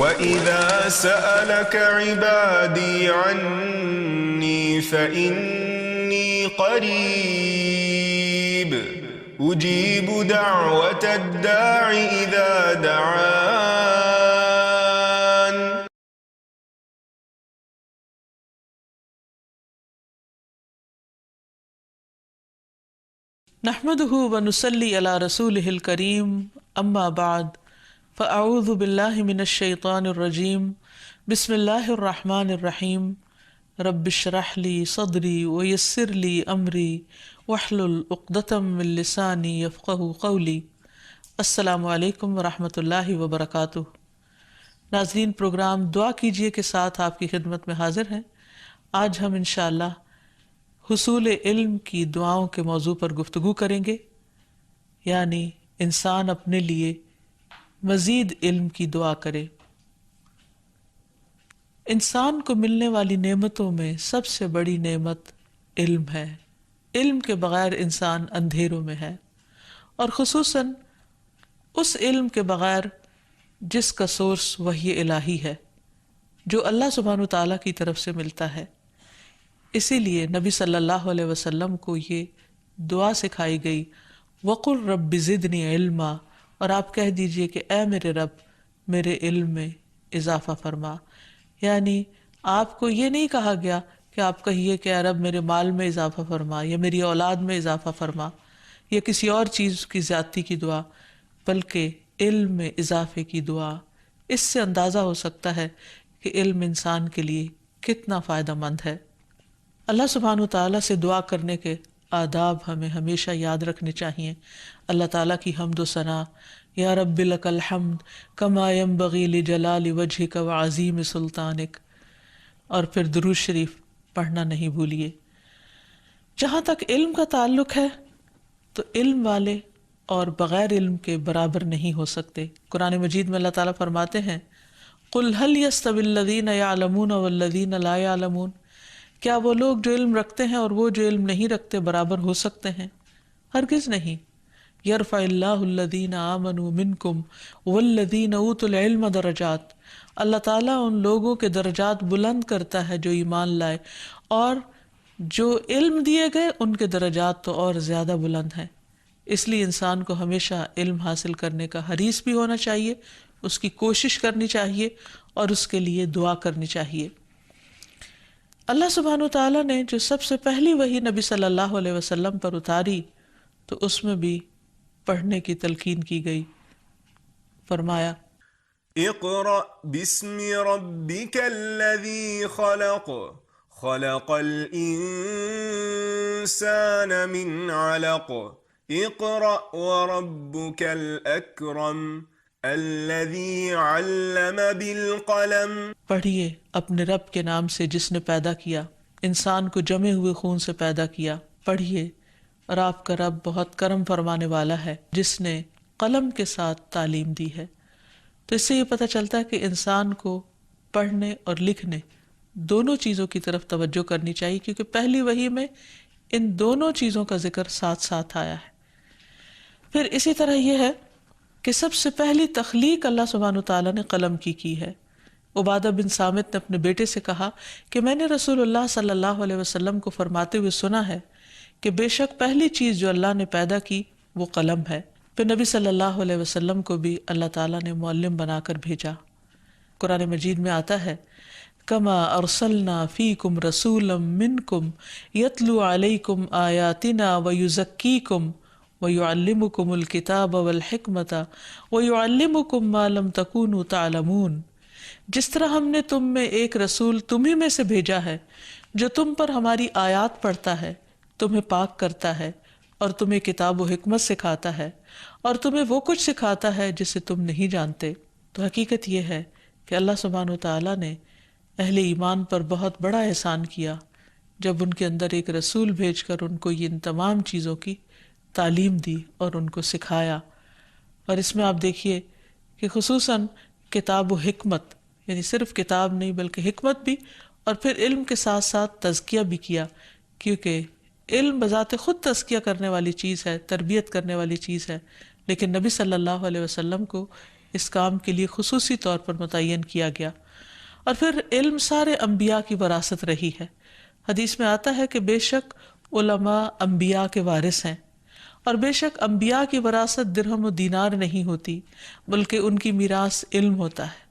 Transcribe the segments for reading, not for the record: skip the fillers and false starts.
وَإِذَا سَأَلَكَ عِبَادِي عَنِّي فَإِنِّي قَرِيبٌ أُجِيبُ دَعْوَةَ الدَّاعِ إِذَا دَعَانِ. نحمده ونصلي على رسوله الكريم اما بعد فاعوذ بالله من الشيطان الرجيم بسم الله الرحمن الرحيم رب اشرح لي صدري ويسر لي امري واحلل عقدة من لساني يفقهوا قولي. السلام علیکم ورحمۃ اللہ وبرکاتہ. ناظرین، پروگرام دعا کیجئے کے ساتھ آپ کی خدمت میں حاضر ہیں. آج ہم انشاءاللہ حصول علم کی دعاؤں کے موضوع پر گفتگو کریں گے، یعنی انسان اپنے لیے مزید علم کی دعا کرے. انسان کو ملنے والی نعمتوں میں سب سے بڑی نعمت علم ہے. علم کے بغیر انسان اندھیروں میں ہے، اور خصوصاً اس علم کے بغیر جس کا سورس وحی الہی ہے، جو اللہ سبحانہ وتعالیٰ کی طرف سے ملتا ہے. اسی لیے نبی صلی اللہ علیہ وسلم کو یہ دعا سکھائی گئی، وَقُلْ رَبِّ زِدْنِي عِلْمًا، اور آپ کہہ دیجئے کہ اے میرے رب میرے علم میں اضافہ فرما. یعنی آپ کو یہ نہیں کہا گیا کہ آپ کہیے کہ اے رب میرے مال میں اضافہ فرما یا میری اولاد میں اضافہ فرما یا کسی اور چیز کی زیادتی کی دعا، بلکہ علم میں اضافے کی دعا. اس سے اندازہ ہو سکتا ہے کہ علم انسان کے لیے کتنا فائدہ مند ہے. اللہ سبحانہ وتعالیٰ سے دعا کرنے کے آداب ہمیں ہمیشہ یاد رکھنے چاہیے. اللہ تعالیٰ کی حمد و ثنا، یا رب لک الحمد کما ینبغی لجلال وجہک وعظیم سلطانک، اور پھر درود شریف پڑھنا نہیں بھولیے. جہاں تک علم کا تعلق ہے تو علم والے اور بغیر علم کے برابر نہیں ہو سکتے. قرآن مجید میں اللہ تعالیٰ فرماتے ہیں قُلْ هَلْ يَسْتَوِي الَّذِينَ يَعْلَمُونَ وَالَّذِينَ لَا يَعْلَمُونَ، کیا وہ لوگ جو علم رکھتے ہیں اور وہ جو علم نہیں رکھتے برابر ہو سکتے ہیں؟ ہرگز نہیں. یرفع اللہ الذین آمنوا منکم والذین اوتوا العلم درجات، اللہ تعالیٰ ان لوگوں کے درجات بلند کرتا ہے جو ایمان لائے، اور جو علم دیے گئے ان کے درجات تو اور زیادہ بلند ہیں. اس لیے انسان کو ہمیشہ علم حاصل کرنے کا حریص بھی ہونا چاہیے، اس کی کوشش کرنی چاہیے اور اس کے لیے دعا کرنی چاہیے. اللہ سبحانہ وتعالیٰ نے جو سب سے پہلی وحی نبی صلی اللہ علیہ وسلم پر اتاری تو اس میں بھی پڑھنے کی تلقین کی گئی. فرمایا اقرأ بسم ربک الذی خلق خلق الانسان من علق اقرأ وربک الاکرم الذی علم بالقلم. پڑھیے اپنے رب کے نام سے جس نے پیدا کیا، انسان کو جمے ہوئے خون سے پیدا کیا. پڑھیے، اور آپ کا رب بہت کرم فرمانے والا ہے جس نے قلم کے ساتھ تعلیم دی ہے. تو اس سے یہ پتہ چلتا ہے کہ انسان کو پڑھنے اور لکھنے دونوں چیزوں کی طرف توجہ کرنی چاہیے، کیونکہ پہلی وحی میں ان دونوں چیزوں کا ذکر ساتھ ساتھ آیا ہے. پھر اسی طرح یہ ہے کہ سب سے پہلی تخلیق اللہ سبحانہ وتعالیٰ نے قلم کی ہے. عبادہ بن صامت نے اپنے بیٹے سے کہا کہ میں نے رسول اللہ صلی اللہ علیہ وسلم کو فرماتے ہوئے سنا ہے کہ بے شک پہلی چیز جو اللہ نے پیدا کی وہ قلم ہے. پھر نبی صلی اللہ علیہ وسلم کو بھی اللہ تعالیٰ نے معلم بنا کر بھیجا. قرآن مجید میں آتا ہے کما ارسلنا فیکم رسولا منکم یتلو علیکم آیاتنا ویزکیکم وَيُعَلِّمُكُمُ الْكِتَابَ وَالْحِكْمَةَ وَيُعَلِّمُكُمْ مَا لَمْ تَكُونُوا تَعْلَمُونَ. جس طرح ہم نے تم میں ایک رسول تمہیں میں سے بھیجا ہے جو تم پر ہماری آیات پڑھتا ہے، تمہیں پاک کرتا ہے اور تمہیں کتاب و حکمت سکھاتا ہے اور تمہیں وہ کچھ سکھاتا ہے جسے تم نہیں جانتے. تو حقیقت یہ ہے کہ اللہ سبحانہ وتعالیٰ نے اہل ایمان پر بہت بڑا احسان کیا جب ان کے اندر ایک رسول بھیج کر ان کو ان تمام چیزوں کی تعلیم دی اور ان کو سکھایا. اور اس میں آپ دیکھیے کہ خصوصاً کتاب و حکمت، یعنی صرف کتاب نہیں بلکہ حکمت بھی، اور پھر علم کے ساتھ ساتھ تزکیہ بھی کیا، کیونکہ علم بذات خود تزکیہ کرنے والی چیز ہے، تربیت کرنے والی چیز ہے، لیکن نبی صلی اللہ علیہ وسلم کو اس کام کے لیے خصوصی طور پر متعین کیا گیا۔ اور پھر علم سارے انبیاء کی وراثت رہی ہے۔ حدیث میں آتا ہے کہ بے شک علماء انبیاء کے وارث ہیں، اور بے شک انبیاء کی وراثت درہم و دینار نہیں ہوتی، بلکہ ان کی میراث علم ہوتا ہے۔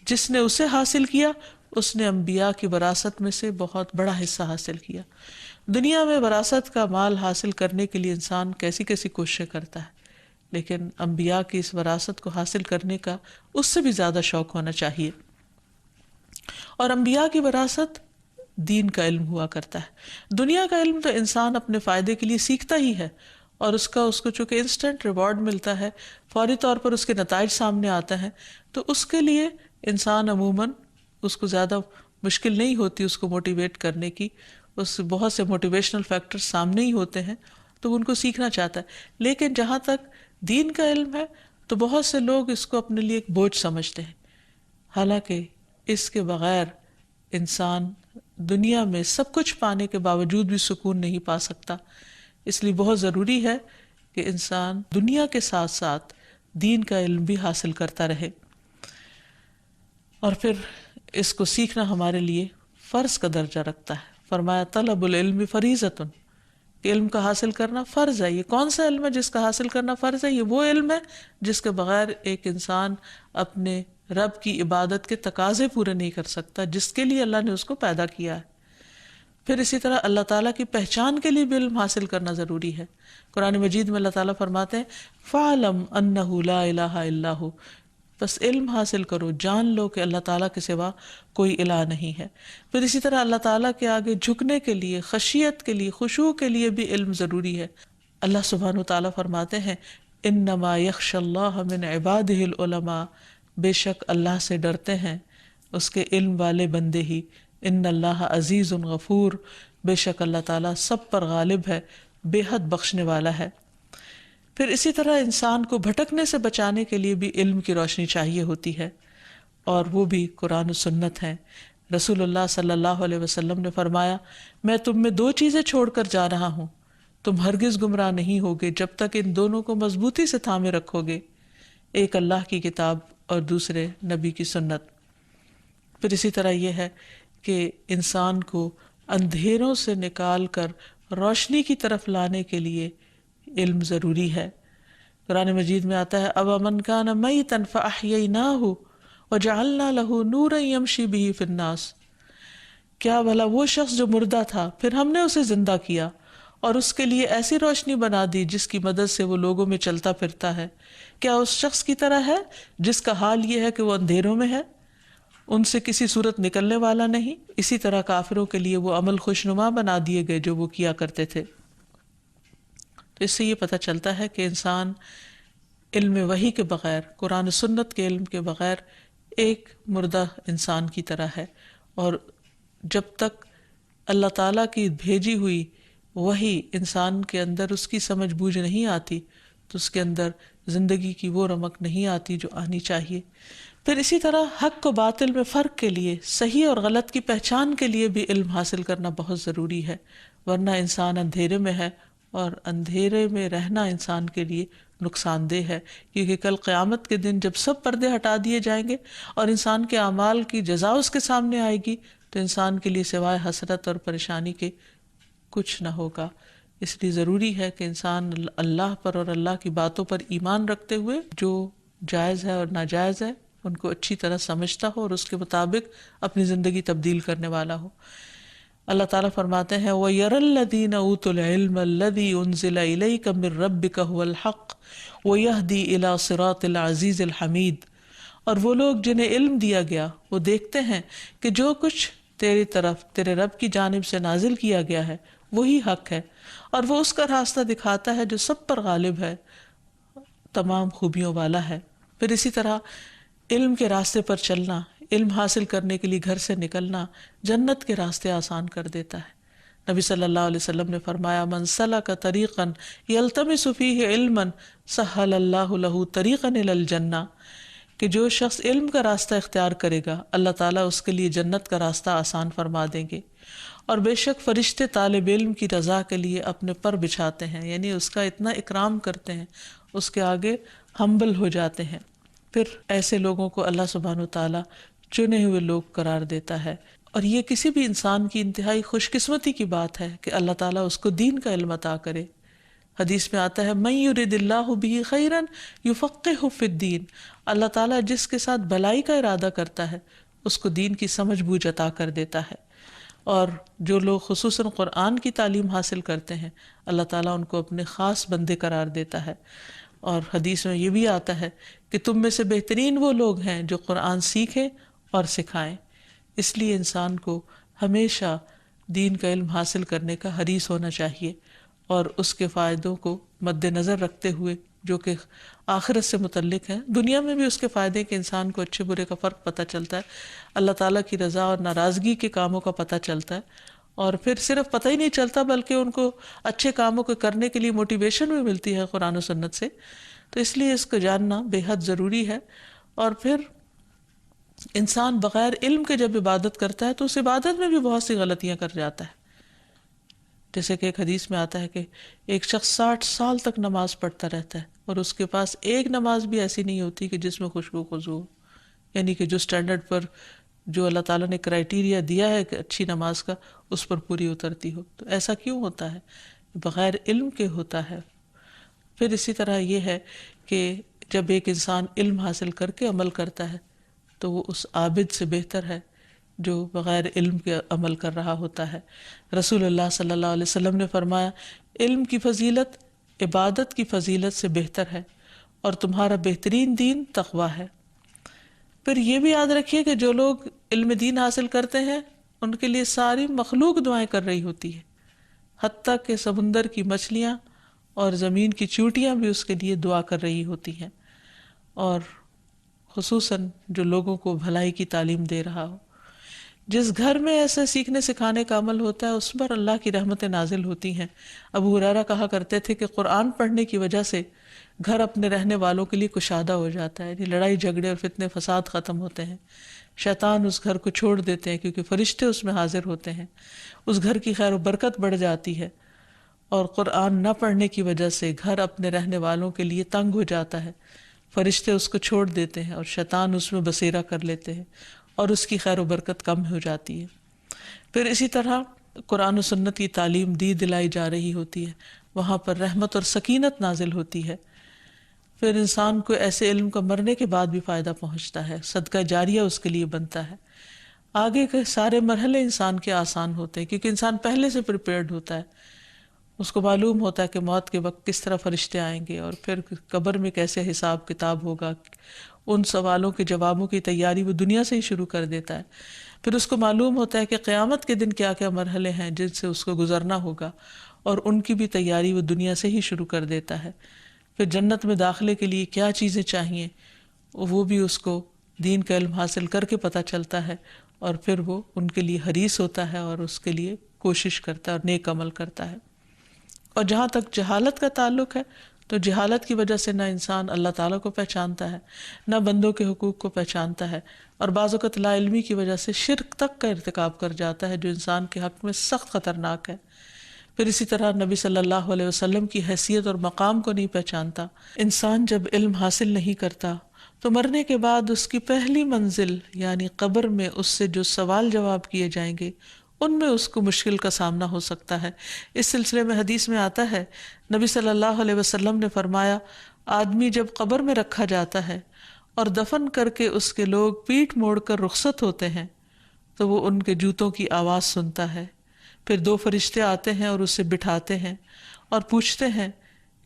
جس نے اسے حاصل کیا اس نے انبیاء کی وراثت میں سے بہت بڑا حصہ حاصل کیا۔ دنیا میں وراثت کا مال حاصل کرنے کے لیے انسان کیسی کیسی کوششیں کرتا ہے، لیکن انبیاء کی اس وراثت کو حاصل کرنے کا اس سے بھی زیادہ شوق ہونا چاہیے۔ اور انبیاء کی وراثت دین کا علم ہوا کرتا ہے۔ دنیا کا علم تو انسان اپنے فائدے کے لیے سیکھتا ہی ہے، اور اس کو چونکہ انسٹنٹ ریوارڈ ملتا ہے، فوری طور پر اس کے نتائج سامنے آتے ہیں، تو اس کے لیے انسان عموماً اس کو زیادہ مشکل نہیں ہوتی اس کو موٹیویٹ کرنے کی، اس بہت سے موٹیویشنل فیکٹر سامنے ہی ہوتے ہیں تو ان کو سیکھنا چاہتا ہے۔ لیکن جہاں تک دین کا علم ہے تو بہت سے لوگ اس کو اپنے لیے ایک بوجھ سمجھتے ہیں، حالانکہ اس کے بغیر انسان دنیا میں سب کچھ پانے کے باوجود بھی سکون نہیں پا سکتا۔ اس لیے بہت ضروری ہے کہ انسان دنیا کے ساتھ ساتھ دین کا علم بھی حاصل کرتا رہے۔ اور پھر اس کو سیکھنا ہمارے لیے فرض کا درجہ رکھتا ہے۔ فرمایا طلب العلم فریضۃ، کہ علم کا حاصل کرنا فرض ہے۔ یہ کون سا علم ہے جس کا حاصل کرنا فرض ہے؟ یہ وہ علم ہے جس کے بغیر ایک انسان اپنے رب کی عبادت کے تقاضے پورے نہیں کر سکتا، جس کے لیے اللہ نے اس کو پیدا کیا ہے۔ پھر اسی طرح اللہ تعالیٰ کی پہچان کے لیے بھی علم حاصل کرنا ضروری ہے۔ قرآن مجید میں اللہ تعالیٰ فرماتے ہیں فَاعْلَمْ أَنَّهُ لَا إِلَٰهَ إِلَّا هُوَ، بس علم حاصل کرو، جان لو کہ اللہ تعالیٰ کے سوا کوئی الہ نہیں ہے۔ پھر اسی طرح اللہ تعالیٰ کے آگے جھکنے کے لیے، خشیت کے لیے، خشوع کے لیے بھی علم ضروری ہے۔ اللہ سبحانہ وتعالیٰ فرماتے ہیں انما یخشی اللہ من عبادہ العلماء، بے شک اللہ سے ڈرتے ہیں اس کے علم والے بندے ہی۔ ان اللہ عزیز غفور، بے شک اللہ تعالیٰ سب پر غالب ہے، بے حد بخشنے والا ہے۔ پھر اسی طرح انسان کو بھٹکنے سے بچانے کے لیے بھی علم کی روشنی چاہیے ہوتی ہے، اور وہ بھی قرآن و سنت ہے۔ رسول اللہ صلی اللہ علیہ وسلم نے فرمایا میں تم میں دو چیزیں چھوڑ کر جا رہا ہوں، تم ہرگز گمراہ نہیں ہوگے جب تک ان دونوں کو مضبوطی سے تھامے رکھو گے، ایک اللہ کی کتاب اور دوسرے نبی کی سنت۔ پھر اسی طرح یہ ہے کہ انسان کو اندھیروں سے نکال کر روشنی کی طرف لانے کے لیے علم ضروری ہے۔ قرآن مجید میں آتا ہے أَوَمَنْ كَانَ مَيْتًا فَأَحْيَيْنَاهُ وَجَعَلْنَا لَهُ نُورًا يَمْشِي بِهِ فِي النَّاسِ، کیا بھلا وہ شخص جو مردہ تھا پھر ہم نے اسے زندہ کیا اور اس کے لیے ایسی روشنی بنا دی جس کی مدد سے وہ لوگوں میں چلتا پھرتا ہے، کیا اس شخص کی طرح ہے جس کا حال یہ ہے کہ وہ اندھیروں میں ہے، ان سے کسی صورت نکلنے والا نہیں؟ اسی طرح کافروں کے لیے وہ عمل خوشنما بنا دیے گئے جو وہ کیا کرتے تھے۔ تو اس سے یہ پتہ چلتا ہے کہ انسان علم وحی کے بغیر، قرآن و سنت کے علم کے بغیر ایک مردہ انسان کی طرح ہے، اور جب تک اللہ تعالیٰ کی بھیجی ہوئی وحی انسان کے اندر اس کی سمجھ بوجھ نہیں آتی تو اس کے اندر زندگی کی وہ رمق نہیں آتی جو آنی چاہیے۔ پھر اسی طرح حق و باطل میں فرق کے لیے، صحیح اور غلط کی پہچان کے لیے بھی علم حاصل کرنا بہت ضروری ہے، ورنہ انسان اندھیرے میں ہے، اور اندھیرے میں رہنا انسان کے لیے نقصان دہ ہے، کیونکہ کل قیامت کے دن جب سب پردے ہٹا دیے جائیں گے اور انسان کے اعمال کی جزا اس کے سامنے آئے گی تو انسان کے لیے سوائے حسرت اور پریشانی کے کچھ نہ ہوگا۔ اس لیے ضروری ہے کہ انسان اللہ پر اور اللہ کی باتوں پر ایمان رکھتے ہوئے جو جائز ہے اور ناجائز ہے ان کو اچھی طرح سمجھتا ہو اور اس کے مطابق اپنی زندگی تبدیل کرنے والا ہو۔ اللہ تعالیٰ فرماتے ہیں وَيَرَى الَّذِينَ أُوتُوا الْعِلْمَ الَّذِي أُنزِلَ إِلَيْكَ مِن رَبِّكَ هُوَ الْحَقُّ وَيَهْدِي إِلَى صِرَاطِ الْعَزِيزِ الْحَمِيدِ، اور وہ لوگ جنہیں علم دیا گیا وہ دیکھتے ہیں کہ جو کچھ تیری طرف تیرے رب کی جانب سے نازل کیا گیا ہے وہی حق ہے، اور وہ اس کا راستہ دکھاتا ہے جو سب پر غالب ہے، تمام خوبیوں والا ہے۔ پھر اسی طرح علم کے راستے پر چلنا، علم حاصل کرنے کے لیے گھر سے نکلنا جنت کے راستے آسان کر دیتا ہے۔ نبی صلی اللہ علیہ وسلم نے فرمایا من سلک طریقا یلتمس فیہ علما سہل اللہ لہ طریقا الی الجنہ، کہ جو شخص علم کا راستہ اختیار کرے گا اللہ تعالیٰ اس کے لیے جنت کا راستہ آسان فرما دیں گے، اور بے شک فرشتے طالب علم کی رضا کے لیے اپنے پر بچھاتے ہیں، یعنی اس کا اتنا اکرام کرتے ہیں، اس کے آگے ہمبل ہو جاتے ہیں۔ پھر ایسے لوگوں کو اللہ سبحانہ وتعالیٰ چنے ہوئے لوگ قرار دیتا ہے، اور یہ کسی بھی انسان کی انتہائی خوش قسمتی کی بات ہے کہ اللہ تعالیٰ اس کو دین کا علم عطا کرے۔ حدیث میں آتا ہے من یرد اللہ بہ خیرا یفقہہ فی الدین، اللہ تعالیٰ جس کے ساتھ بھلائی کا ارادہ کرتا ہے اس کو دین کی سمجھ بوجھ عطا کر دیتا ہے۔ اور جو لوگ خصوصاً قرآن کی تعلیم حاصل کرتے ہیں اللہ تعالیٰ ان کو اپنے خاص بندے قرار دیتا ہے۔ اور حدیث میں یہ بھی آتا ہے کہ تم میں سے بہترین وہ لوگ ہیں جو قرآن سیکھیں اور سکھائیں۔ اس لیے انسان کو ہمیشہ دین کا علم حاصل کرنے کا حریص ہونا چاہیے، اور اس کے فائدوں کو مد نظر رکھتے ہوئے جو کہ آخرت سے متعلق ہیں۔ دنیا میں بھی اس کے فائدے کہ انسان کو اچھے برے کا فرق پتہ چلتا ہے، اللہ تعالیٰ کی رضا اور ناراضگی کے کاموں کا پتہ چلتا ہے، اور پھر صرف پتہ ہی نہیں چلتا بلکہ ان کو اچھے کاموں کو کرنے کے لیے موٹیویشن بھی ملتی ہے قرآن و سنت سے۔ تو اس لیے اس کو جاننا بے حد ضروری ہے۔ اور پھر انسان بغیر علم کے جب عبادت کرتا ہے تو اس عبادت میں بھی بہت سی غلطیاں کر جاتا ہے۔ جیسے کہ ایک حدیث میں آتا ہے کہ ایک شخص 60 سال تک نماز پڑھتا رہتا ہے اور اس کے پاس ایک نماز بھی ایسی نہیں ہوتی کہ جس میں خوشبو خضو ہو، یعنی کہ جو سٹینڈرڈ پر جو اللہ تعالیٰ نے کرائیٹیریا دیا ہے کہ اچھی نماز کا اس پر پوری اترتی ہو۔ تو ایسا کیوں ہوتا ہے؟ بغیر علم کے ہوتا ہے۔ پھر اسی طرح یہ ہے کہ جب ایک انسان علم حاصل کر کے عمل کرتا ہے تو وہ اس عابد سے بہتر ہے جو بغیر علم کے عمل کر رہا ہوتا ہے۔ رسول اللہ صلی اللہ علیہ وسلم نے فرمایا علم کی فضیلت عبادت کی فضیلت سے بہتر ہے، اور تمہارا بہترین دین تقویٰ ہے۔ پھر یہ بھی یاد رکھیے کہ جو لوگ علم دین حاصل کرتے ہیں ان کے لیے ساری مخلوق دعائیں کر رہی ہوتی ہے، حتیٰ کہ سمندر کی مچھلیاں اور زمین کی چیونٹیاں بھی اس کے لیے دعا کر رہی ہوتی ہیں۔ اور خصوصاً جو لوگوں کو بھلائی کی تعلیم دے رہا ہو، جس گھر میں ایسے سیکھنے سکھانے کا عمل ہوتا ہے اس پر اللہ کی رحمتیں نازل ہوتی ہیں۔ ابو ہریرہ کہا کرتے تھے کہ قرآن پڑھنے کی وجہ سے گھر اپنے رہنے والوں کے لیے کشادہ ہو جاتا ہے، یعنی لڑائی جھگڑے اور فتنے فساد ختم ہوتے ہیں، شیطان اس گھر کو چھوڑ دیتے ہیں کیونکہ فرشتے اس میں حاضر ہوتے ہیں، اس گھر کی خیر و برکت بڑھ جاتی ہے۔ اور قرآن نہ پڑھنے کی وجہ سے گھر اپنے رہنے والوں کے لیے تنگ ہو جاتا ہے، فرشتے اس کو چھوڑ دیتے ہیں اور شیطان اس میں بسیرا کر لیتے ہیں اور اس کی خیر و برکت کم ہو جاتی ہے۔ پھر اسی طرح قرآن و سنت کی تعلیم دی دلائی جا رہی ہوتی ہے، وہاں پر رحمت اور سکینت نازل ہوتی ہے۔ پھر انسان کو ایسے علم کا مرنے کے بعد بھی فائدہ پہنچتا ہے، صدقہ جاریہ اس کے لیے بنتا ہے۔ آگے کے سارے مرحلے انسان کے آسان ہوتے ہیں کیونکہ انسان پہلے سے پریپیئرڈ ہوتا ہے، اس کو معلوم ہوتا ہے کہ موت کے وقت کس طرح فرشتے آئیں گے اور پھر قبر میں کیسے حساب کتاب ہوگا۔ ان سوالوں کے جوابوں کی تیاری وہ دنیا سے ہی شروع کر دیتا ہے۔ پھر اس کو معلوم ہوتا ہے کہ قیامت کے دن کیا کیا مرحلے ہیں جن سے اس کو گزرنا ہوگا، اور ان کی بھی تیاری وہ دنیا سے ہی شروع کر دیتا ہے۔ پھر جنت میں داخلے کے لیے کیا چیزیں چاہیے وہ بھی اس کو دین کا علم حاصل کر کے پتہ چلتا ہے، اور پھر وہ ان کے لیے حریص ہوتا ہے اور اس کے لیے کوشش کرتا ہے اور نیک عمل کرتا ہے۔ اور جہاں تک جہالت کا تعلق ہے تو جہالت کی وجہ سے نہ انسان اللہ تعالیٰ کو پہچانتا ہے، نہ بندوں کے حقوق کو پہچانتا ہے، اور بعض اوقات لا علمی کی وجہ سے شرک تک کا ارتکاب کر جاتا ہے جو انسان کے حق میں سخت خطرناک ہے۔ پھر اسی طرح نبی صلی اللہ علیہ وسلم کی حیثیت اور مقام کو نہیں پہچانتا۔ انسان جب علم حاصل نہیں کرتا تو مرنے کے بعد اس کی پہلی منزل یعنی قبر میں اس سے جو سوال جواب کیے جائیں گے ان میں اس کو مشکل کا سامنا ہو سکتا ہے۔ اس سلسلے میں حدیث میں آتا ہے نبی صلی اللہ علیہ وسلم نے فرمایا آدمی جب قبر میں رکھا جاتا ہے اور دفن کر کے اس کے لوگ پیٹھ موڑ کر رخصت ہوتے ہیں تو وہ ان کے جوتوں کی آواز سنتا ہے۔ پھر 2 فرشتے آتے ہیں اور اسے بٹھاتے ہیں اور پوچھتے ہیں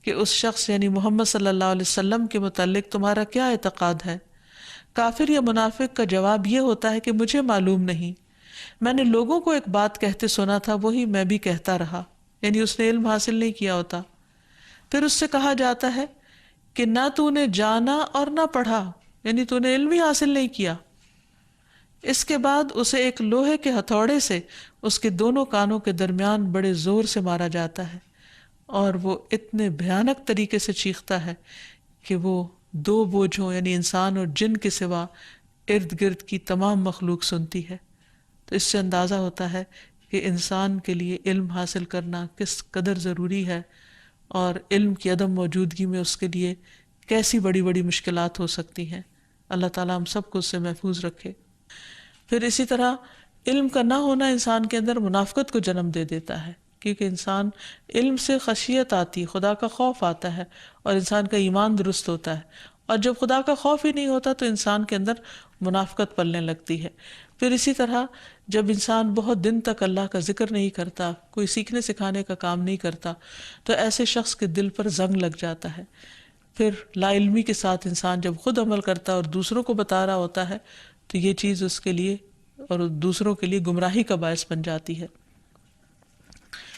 کہ اس شخص یعنی محمد صلی اللہ علیہ وسلم کے متعلق تمہارا کیا اعتقاد ہے؟ کافر یا منافق کا جواب یہ ہوتا ہے کہ مجھے معلوم نہیں، میں نے لوگوں کو ایک بات کہتے سنا تھا وہی میں بھی کہتا رہا، یعنی اس نے علم حاصل نہیں کیا ہوتا۔ پھر اس سے کہا جاتا ہے کہ نہ تو نے جانا اور نہ پڑھا، یعنی تو نے علم ہی حاصل نہیں کیا۔ اس کے بعد اسے ایک لوہے کے ہتھوڑے سے اس کے دونوں کانوں کے درمیان بڑے زور سے مارا جاتا ہے، اور وہ اتنے بھیانک طریقے سے چیختا ہے کہ وہ 2 بوجھوں یعنی انسان اور جن کے سوا ارد گرد کی تمام مخلوق سنتی ہے۔ تو اس سے اندازہ ہوتا ہے کہ انسان کے لیے علم حاصل کرنا کس قدر ضروری ہے، اور علم کی عدم موجودگی میں اس کے لیے کیسی بڑی بڑی مشکلات ہو سکتی ہیں۔ اللہ تعالیٰ ہم سب کو اس سے محفوظ رکھے۔ پھر اسی طرح علم کا نہ ہونا انسان کے اندر منافقت کو جنم دے دیتا ہے، کیونکہ انسان علم سے خشیت آتی ہے، خدا کا خوف آتا ہے اور انسان کا ایمان درست ہوتا ہے، اور جب خدا کا خوف ہی نہیں ہوتا تو انسان کے اندر منافقت پلنے لگتی ہے۔ پھر اسی طرح جب انسان بہت دن تک اللہ کا ذکر نہیں کرتا، کوئی سیکھنے سکھانے کا کام نہیں کرتا، تو ایسے شخص کے دل پر زنگ لگ جاتا ہے۔ پھر لا علمی کے ساتھ انسان جب خود عمل کرتا ہے اور دوسروں کو بتا رہا ہوتا ہے تو یہ چیز اس کے لیے اور دوسروں کے لیے گمراہی کا باعث بن جاتی ہے۔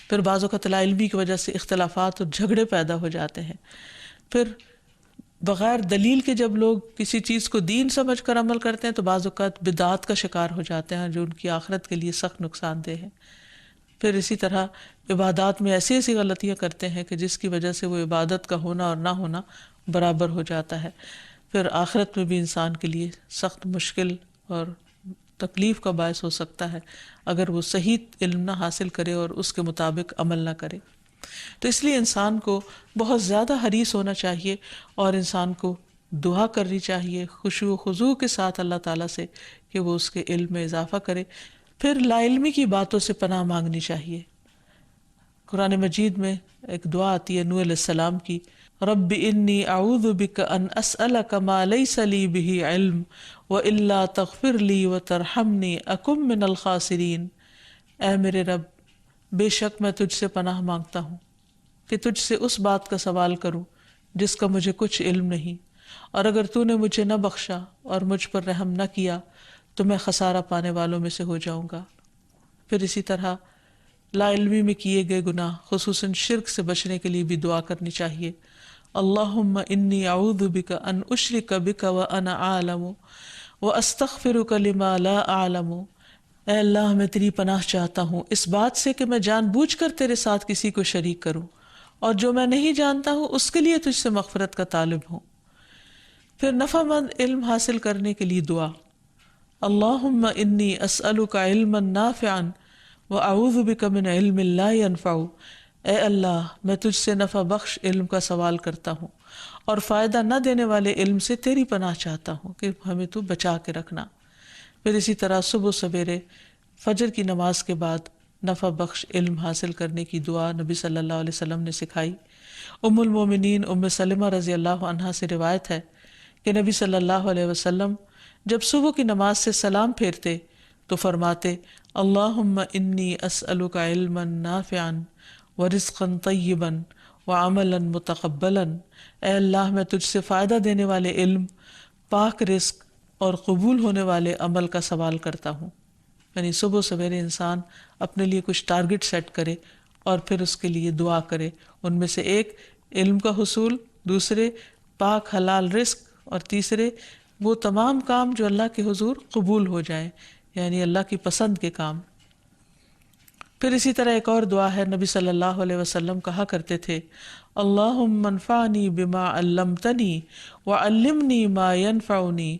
پھر بعض اوقات لا علمی کی وجہ سے اختلافات اور جھگڑے پیدا ہو جاتے ہیں۔ پھر بغیر دلیل کے جب لوگ کسی چیز کو دین سمجھ کر عمل کرتے ہیں تو بعض اوقات بدعات کا شکار ہو جاتے ہیں جو ان کی آخرت کے لیے سخت نقصان دہ ہے۔ پھر اسی طرح عبادات میں ایسی ایسی غلطیاں کرتے ہیں کہ جس کی وجہ سے وہ عبادت کا ہونا اور نہ ہونا برابر ہو جاتا ہے۔ پھر آخرت میں بھی انسان کے لیے سخت مشکل اور تکلیف کا باعث ہو سکتا ہے اگر وہ صحیح علم نہ حاصل کرے اور اس کے مطابق عمل نہ کرے۔ تو اس لیے انسان کو بہت زیادہ حریص ہونا چاہیے اور انسان کو دعا کرنی چاہیے خشوع و خضوع کے ساتھ اللہ تعالیٰ سے کہ وہ اس کے علم میں اضافہ کرے۔ پھر لا علمی کی باتوں سے پناہ مانگنی چاہیے۔ قرآن مجید میں ایک دعا آتی ہے نوح علیہ السلام کی، رب انی اعوذ بک ان اسألک ما لیس لی بہ علم والا تغفر لی وترحمنی اکن من الخاسرین۔ اے میرے رب، بے شک میں تجھ سے پناہ مانگتا ہوں کہ تجھ سے اس بات کا سوال کروں جس کا مجھے کچھ علم نہیں، اور اگر تو نے مجھے نہ بخشا اور مجھ پر رحم نہ کیا تو میں خسارہ پانے والوں میں سے ہو جاؤں گا۔ پھر اسی طرح لا علمی میں کیے گئے گناہ خصوصاً شرک سے بچنے کے لیے بھی دعا کرنی چاہیے۔ اللہم انی اعوذ بک ان اشرک بک وانا اعلم واستغفرک لما لا اعلم۔ اے اللہ، میں تیری پناہ چاہتا ہوں اس بات سے کہ میں جان بوجھ کر تیرے ساتھ کسی کو شریک کروں، اور جو میں نہیں جانتا ہوں اس کے لیے تجھ سے مغفرت کا طالب ہوں۔ پھر نفع مند علم حاصل کرنے کے لیے دعا، اللہم انی اسألک علما نافعا واعوذ بک من علم لا ينفع۔ اے اللہ، میں تجھ سے نفع بخش علم کا سوال کرتا ہوں اور فائدہ نہ دینے والے علم سے تیری پناہ چاہتا ہوں کہ ہمیں تو بچا کے رکھنا۔ پھر اسی طرح صبح سویرے فجر کی نماز کے بعد نفع بخش علم حاصل کرنے کی دعا نبی صلی اللہ علیہ وسلم نے سکھائی۔ ام المومنین ام سلمہ رضی اللہ عنہا سے روایت ہے کہ نبی صلی اللہ علیہ وسلم جب صبح کی نماز سے سلام پھیرتے تو فرماتے، اللہم انی اسألک علما نافعا ورزقا طیبا وعملا متقبلا۔ اے اللہ، میں تجھ سے فائدہ دینے والے علم، پاک رزق اور قبول ہونے والے عمل کا سوال کرتا ہوں۔ یعنی صبح سویرے انسان اپنے لیے کچھ ٹارگٹ سیٹ کرے اور پھر اس کے لیے دعا کرے، ان میں سے ایک علم کا حصول، دوسرے پاک حلال رزق، اور تیسرے وہ تمام کام جو اللہ کے حضور قبول ہو جائیں، یعنی اللہ کی پسند کے کام۔ پھر اسی طرح ایک اور دعا ہے، نبی صلی اللہ علیہ وسلم کہا کرتے تھے، اللہم انفعنی بما علمتنی وعلمنی ما ینفعنی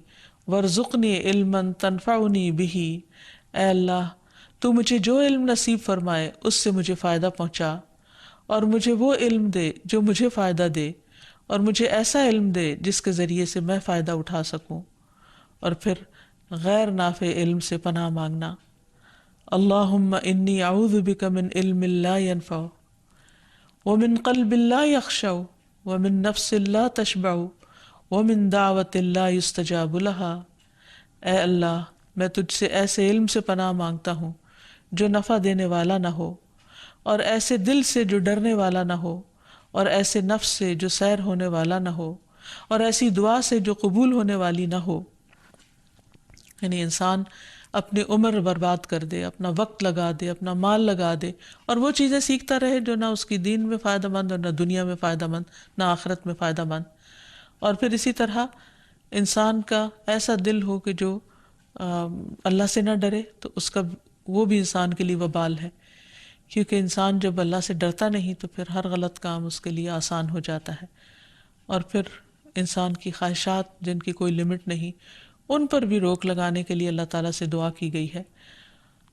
وارزقنی علما تنفعنی بہ۔ اے اللہ، تو مجھے جو علم نصیب فرمائے اس سے مجھے فائدہ پہنچا، اور مجھے وہ علم دے جو مجھے فائدہ دے، اور مجھے ایسا علم دے جس کے ذریعے سے میں فائدہ اٹھا سکوں۔ اور پھر غیر نافع علم سے پناہ مانگنا، اللہم انی اعوذ بک من علم لا ینفع ومن قلب لا یخشع ومن نفس لا تشبع ومن دعوت لا یستجاب لها۔ اے اللہ، میں تجھ سے ایسے علم سے پناہ مانگتا ہوں جو نفع دینے والا نہ ہو، اور ایسے دل سے جو ڈرنے والا نہ ہو، اور ایسے نفس سے جو سیر ہونے والا نہ ہو، اور ایسی دعا سے جو قبول ہونے والی نہ ہو۔ یعنی انسان اپنی عمر برباد کر دے، اپنا وقت لگا دے، اپنا مال لگا دے، اور وہ چیزیں سیکھتا رہے جو نہ اس کی دین میں فائدہ مند اور نہ دنیا میں فائدہ مند، نہ آخرت میں فائدہ مند۔ اور پھر اسی طرح انسان کا ایسا دل ہو کہ جو اللہ سے نہ ڈرے، تو اس کا وہ بھی انسان کے لیے وبال ہے، کیونکہ انسان جب اللہ سے ڈرتا نہیں تو پھر ہر غلط کام اس کے لیے آسان ہو جاتا ہے۔ اور پھر انسان کی خواہشات جن کی کوئی لمٹ نہیں، ان پر بھی روک لگانے کے لیے اللہ تعالیٰ سے دعا کی گئی ہے۔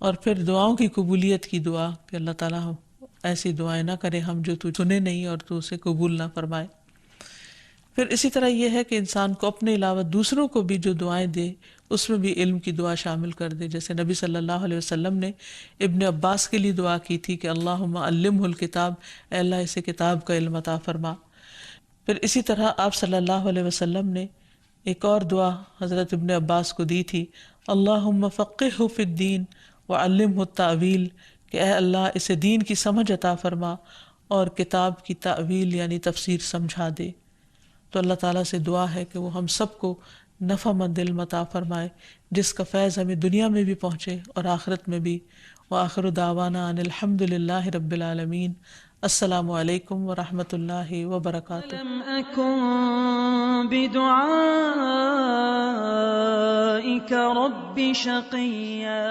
اور پھر دعاؤں کی قبولیت کی دعا کہ اللہ تعالیٰ ایسی دعائیں نہ کرے ہم جو تو سنے نہیں اور تو اسے قبول نہ فرمائے۔ پھر اسی طرح یہ ہے کہ انسان کو اپنے علاوہ دوسروں کو بھی جو دعائیں دے اس میں بھی علم کی دعا شامل کر دے. جیسے نبی صلی اللہ علیہ وسلم نے ابن عباس کے لیے دعا کی تھی کہ اللہم علمہ الکتاب، اے اللہ اسے کتاب کا علم عطا فرما. پھر اسی طرح آپ صلی اللہ علیہ وسلم نے ایک اور دعا حضرت ابن عباس کو دی تھی، اللہم فقہہ فی الدین وعلمہ التأویل، کہ اے اللہ اسے دین کی سمجھ عطا فرما اور کتاب کی تأویل یعنی تفسیر سمجھا دے. تو اللہ تعالیٰ سے دعا ہے کہ وہ ہم سب کو نفع مند علم عطا فرمائے جس کا فیض ہمیں دنیا میں بھی پہنچے اور آخرت میں بھی. وآخر دعوانا ان الحمد للہ رب العالمین. السلام علیکم ورحمۃ اللہ وبرکاتہ. لم أكن بدعائك رب شقيا